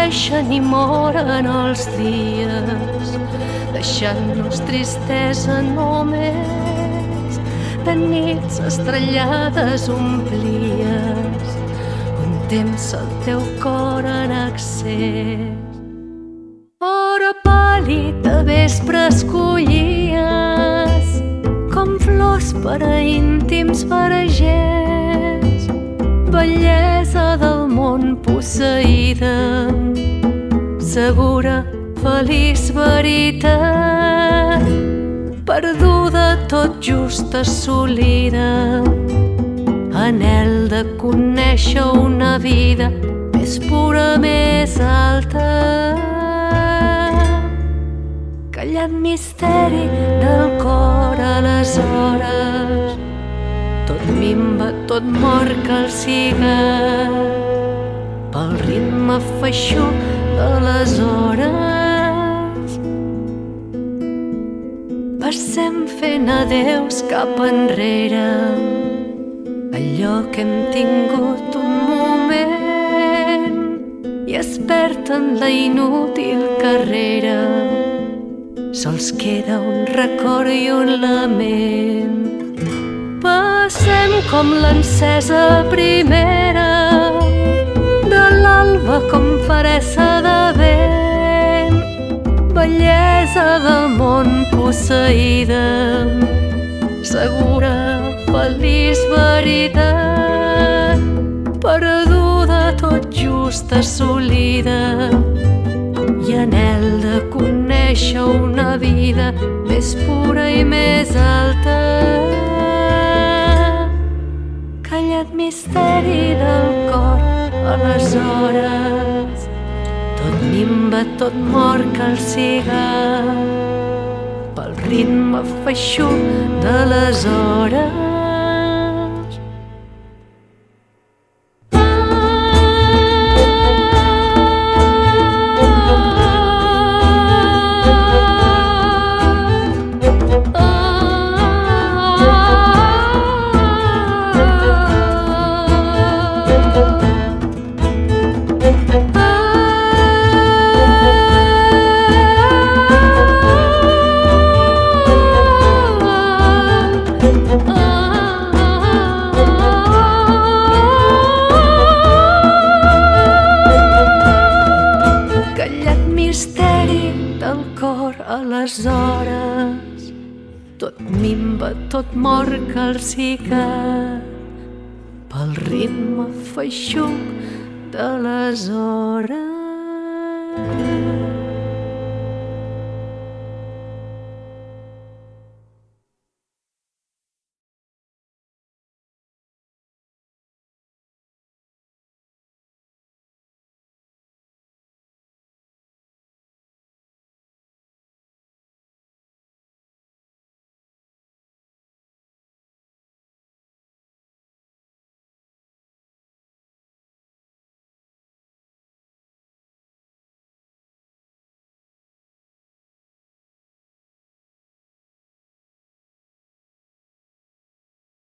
creixen i moren els dies, deixant-nos tristesa només. De nits estrellades omplies un temps el teu cor en accés. Hora pàl·lid de vespre escollies com flors per a íntims vergers, bellesa del món posseïda, segura, feliç veritat, perduda tot just assolida, anhel de conèixer una vida més pura, més alta. Callat misteri del cor a les hores, tot minva, tot mor calcigat pel ritme feixuc de les hores. Passem fent adeus cap enrere, allò que hem tingut un moment i es perd en la inútil carrera. Sols queda un record i un lament. Passem com l'encesa primera de l'alba, com faressa de vent, bellesa del món posseïda, segura, feliç veritat, perduda tot just assolida, i anhel de conèixer una vida més pura i més alta. Callat misteri del cor a les hores, tot minva, tot mor calcigat pel ritme feixuc de les hores. A les hores, tot minva, tot mor calcigat pel ritme feixuc de les hores.